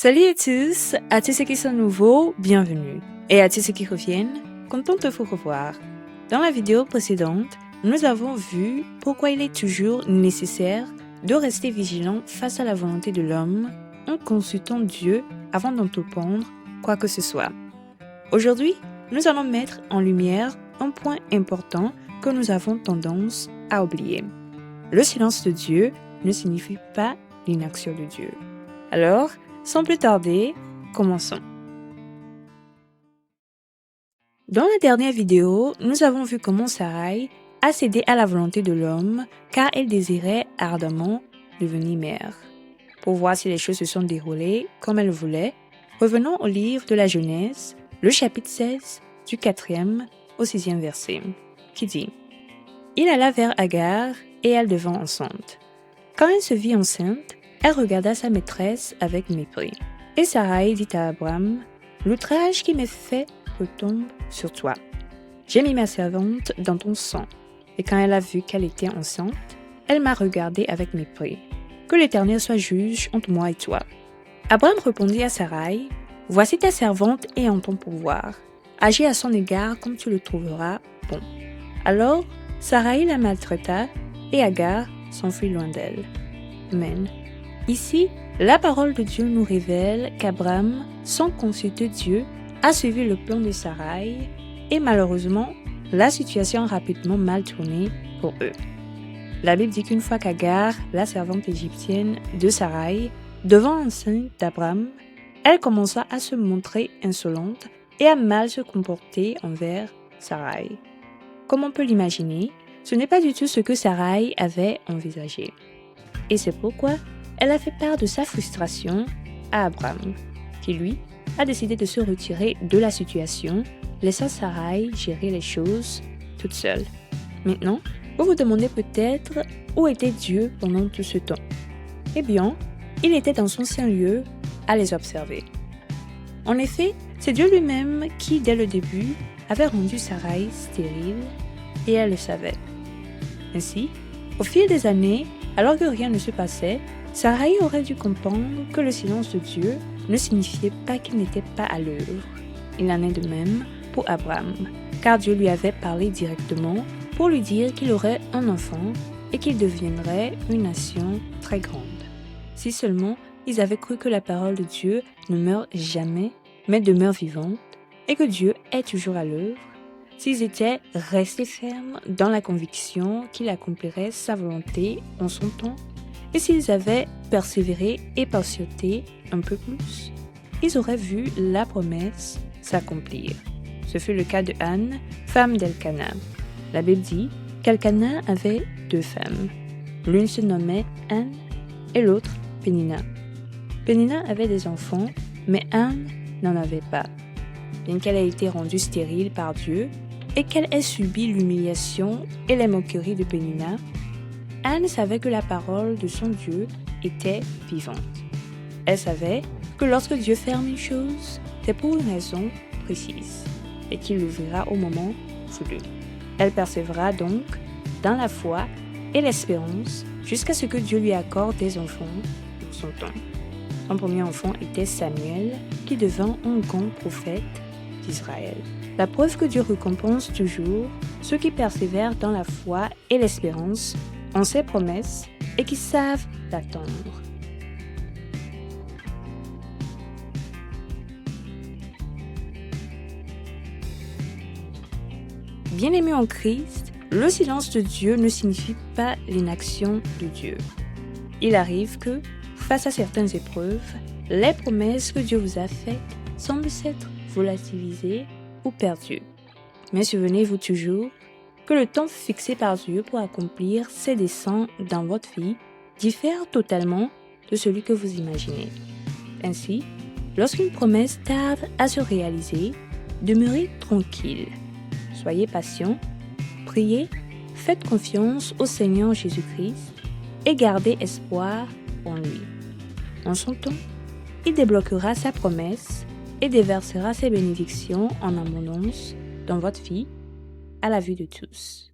Salut à tous ceux qui sont nouveaux, bienvenue. Et à tous ceux qui reviennent, content de vous revoir. Dans la vidéo précédente, nous avons vu pourquoi il est toujours nécessaire de rester vigilant face à la volonté de l'homme en consultant Dieu avant d'entreprendre quoi que ce soit. Aujourd'hui, nous allons mettre en lumière un point important que nous avons tendance à oublier. Le silence de Dieu ne signifie pas l'inaction de Dieu. Alors, sans plus tarder, commençons. Dans la dernière vidéo, nous avons vu comment Sarai a cédé à la volonté de l'homme car elle désirait ardemment devenir mère. Pour voir si les choses se sont déroulées comme elle voulait, revenons au livre de la Genèse, le chapitre 16, du 4e au 6e verset, qui dit « Il alla vers Agar et elle devint enceinte. Quand elle se vit enceinte, elle regarda sa maîtresse avec mépris. Et Sarai dit à Abraham, « L'outrage qui m'est fait retombe sur toi. J'ai mis ma servante dans ton sang. » Et quand elle a vu qu'elle était enceinte, elle m'a regardé avec mépris. Que l'Éternel soit juge entre moi et toi. Abraham répondit à Sarai, « Voici ta servante est en ton pouvoir. Agis à son égard comme tu le trouveras bon. » Alors, Sarai la maltraita et Agar s'enfuit loin d'elle. Amen. Ici, la parole de Dieu nous révèle qu'Abraham, sans consulter Dieu, a suivi le plan de Sarai et malheureusement, la situation a rapidement mal tourné pour eux. La Bible dit qu'une fois qu'Agar, la servante égyptienne de Sarai, devint enceinte d'Abraham, elle commença à se montrer insolente et à mal se comporter envers Sarai. Comme on peut l'imaginer, ce n'est pas du tout ce que Sarai avait envisagé. Et c'est pourquoi elle a fait part de sa frustration à Abraham, qui lui a décidé de se retirer de la situation, laissant Sarai gérer les choses toute seule. Maintenant, vous vous demandez peut-être où était Dieu pendant tout ce temps. Eh bien, il était dans son saint lieu à les observer. En effet, c'est Dieu lui-même qui, dès le début, avait rendu Sarai stérile et elle le savait. Ainsi, au fil des années, alors que rien ne se passait, Sarai aurait dû comprendre que le silence de Dieu ne signifiait pas qu'il n'était pas à l'œuvre. Il en est de même pour Abraham, car Dieu lui avait parlé directement pour lui dire qu'il aurait un enfant et qu'il deviendrait une nation très grande. Si seulement ils avaient cru que la parole de Dieu ne meurt jamais, mais demeure vivante, et que Dieu est toujours à l'œuvre, s'ils étaient restés fermes dans la conviction qu'il accomplirait sa volonté en son temps, et s'ils avaient persévéré et patienté un peu plus, ils auraient vu la promesse s'accomplir. Ce fut le cas de Anne, femme d'Elkana. La Bible dit qu'Elkana avait 2 femmes. L'une se nommait Anne et l'autre Pénina. Pénina avait des enfants, mais Anne n'en avait pas. Bien qu'elle ait été rendue stérile par Dieu et qu'elle ait subi l'humiliation et les moqueries de Pénina, Anne savait que la parole de son Dieu était vivante. Elle savait que lorsque Dieu ferme une chose, c'est pour une raison précise et qu'il l'ouvrira au moment voulu. Elle persévéra donc dans la foi et l'espérance jusqu'à ce que Dieu lui accorde des enfants pour son temps. Son premier enfant était Samuel, qui devint un grand prophète d'Israël. La preuve que Dieu récompense toujours ceux qui persévèrent dans la foi et l'espérance en ses promesses et qui savent l'attendre. Bien-aimés en Christ, le silence de Dieu ne signifie pas l'inaction de Dieu. Il arrive que, face à certaines épreuves, les promesses que Dieu vous a faites semblent s'être volatilisées ou perdues. Mais souvenez-vous toujours que le temps fixé par Dieu pour accomplir ses desseins dans votre vie diffère totalement de celui que vous imaginez. Ainsi, lorsqu'une promesse tarde à se réaliser, demeurez tranquille. Soyez patient, priez, faites confiance au Seigneur Jésus-Christ et gardez espoir en lui. En son temps, il débloquera sa promesse et déversera ses bénédictions en abondance dans votre vie à la vue de tous.